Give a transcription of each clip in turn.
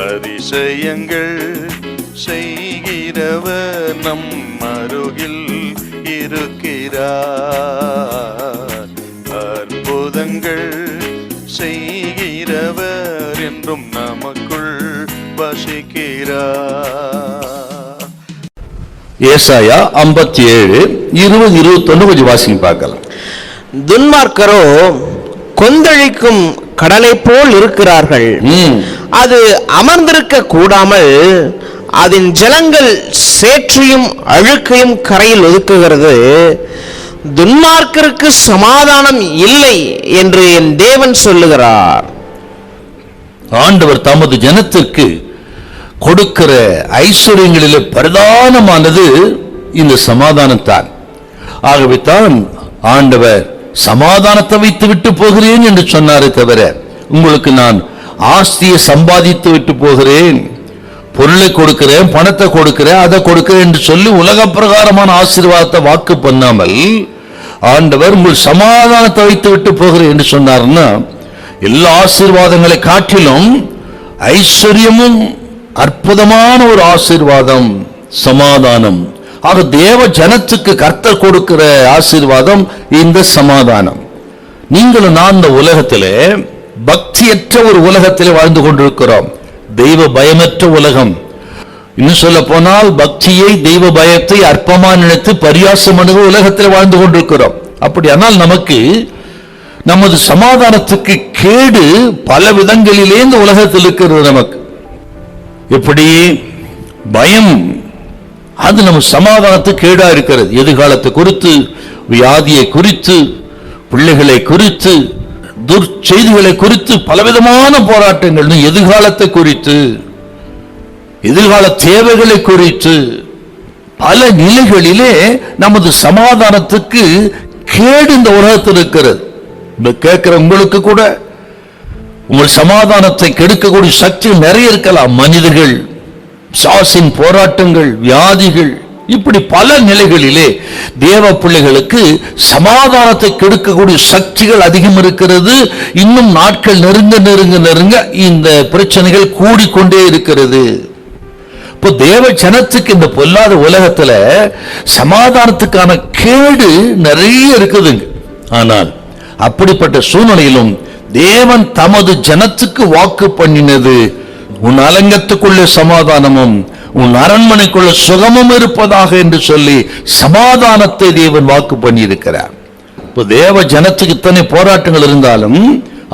அதிசயங்கள் செய்கிறவர் நம் அருகில் இருக்கிறார். அற்புதங்கள் செய்கிறவர் என்றும் நமக்குள் வசிக்கிறார். ஏசாயா 57:20-21 கொஞ்சம் வாசிங்க பார்க்கலாம். துன்மார்க்கரோ கொந்தளிக்கும் கடலை போல் இருக்கிறார்கள். அது அமர்ந்திருக்க கூடாமல் அதன் ஜலங்கள் சேற்றையும் அழுக்கையும் கரையில் ஒதுக்குகிறது. துன்மார்க்கருக்கு சமாதானம் இல்லை என்று என் தேவன் சொல்லுகிறார். ஆண்டவர் தமது ஜனத்திற்கு கொடுக்கிற ஐஸ்வர்யங்களிலே பிரதானமானது இந்த சமாதானம் தான். ஆகவே தான் ஆண்டவர் சமாதானத்தை வைத்து விட்டு போகிறேன் என்று சொன்னாரே தவிர, உங்களுக்கு நான் ஆஸ்தியை சம்பாதித்து விட்டு போகிறேன், பொருளை கொடுக்கிறேன், பணத்தை கொடுக்கிறேன், அதை கொடுக்கிறேன் என்று சொல்லி உலக பிரகாரமான ஆசீர்வாதத்தை வாக்கு பண்ணாமல் ஆண்டவர் உங்கள் சமாதானத்தை வைத்து விட்டு போகிறேன் என்று சொன்னார்னா, எல்லா ஆசீர்வாதங்களை காட்டிலும் ஐஸ்வர்யமும் அற்புதமான ஒரு ஆசீர்வாதம் சமாதானம். ஆக தேவ ஜனத்துக்கு கர்த்தர் கொடுக்கிற ஆசீர்வாதம் இந்த சமாதானம். நீங்களும் நான் இந்த உலகத்திலே பக்தியற்ற ஒரு உலகத்திலே வாழ்ந்து கொண்டிருக்கிறோம். தெய்வ பயமற்ற உலகம். இன்னும் சொல்ல போனால் பக்தியை, தெய்வ பயத்தை அற்பமா நினைத்து பரியாசம் பண்ணுகிற உலகத்தில் வாழ்ந்து கொண்டிருக்கிறோம். அப்படியானால் நமக்கு நமது சமாதானத்துக்கு கேடு பல விதங்களிலே இந்த உலகத்தில் இருக்கிறது. நமக்கு எப்படி பயம், அது நம்ம சமாதானத்துக்கு கேடா இருக்கிறது. எதிர்காலத்தை குறித்து, வியாதியை குறித்து, பிள்ளைகளை குறித்து, துர்ச்செய்திகளை குறித்து பலவிதமான போராட்டங்கள், எதிர்காலத்தை குறித்து, எதிர்கால தேவைகளை குறித்து பல நிலைகளிலே நமது சமாதானத்துக்கு கேடு இந்த உலகத்தில் இருக்கிறது. கேட்கிற உங்களுக்கு கூட உங்கள் சமாதானத்தை கெடுக்கக்கூடிய சக்தி நிறைய இருக்கலாம். மனிதர்கள், சாசின் போராட்டங்கள், வியாதிகள், இப்படி பல நிலைகளிலே தேவ பிள்ளைகளுக்கு சமாதானத்தை கெடுக்கக்கூடிய சக்திகள் அதிகம் இருக்கிறது. இன்னும் நாட்கள் நெருங்க நெருங்க நெருங்க இந்த பிரச்சனைகள் கூடிக்கொண்டே இருக்கிறது. இப்போ தேவ ஜனத்துக்கு இந்த பொல்லாத உலகத்துல சமாதானத்துக்கான கேடு நிறைய இருக்குதுங்க. ஆனால் அப்படிப்பட்ட சூழ்நிலையிலும் தேவன் தமது ஜனத்துக்கு வாக்கு பண்ணினது, உன் அலங்கத்துக்குள்ள சமாதானமும் உன் அரண்மனைக்குள்ள சுகமும் இருப்பதாக என்று சொல்லி சமாதானத்தை தேவன் வாக்கு பண்ணி இருக்கிறார். இப்போ தேவ ஜனத்துக்கு இத்தனை போராட்டங்கள் இருந்தாலும்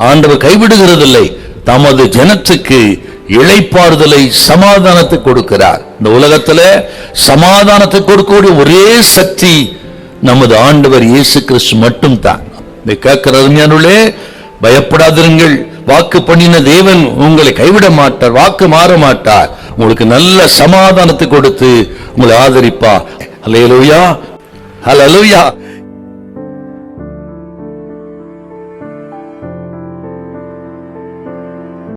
ஆண்டவர் கைவிடுகிறதில்லை. தமது ஜனத்துக்கு இளைப்பாறுதலை, சமாதானத்தை கொடுக்கிறார். இந்த உலகத்துல சமாதானத்தை கொடுக்கக்கூடிய ஒரே சக்தி நமது ஆண்டவர் இயேசு கிறிஸ்து மட்டும் தான். இதை கேட்கிற அருமையானவர்களே, பயப்படாதிருங்கள். வாக்கு பண்ணின தேவன் உங்களை கைவிட மாட்டார், வாக்கு மாற மாட்டார். உங்களுக்கு நல்ல சமாதானத்தை கொடுத்து உங்களை ஆதரிப்பா. அல்லேலூயா, அல்லேலூயா.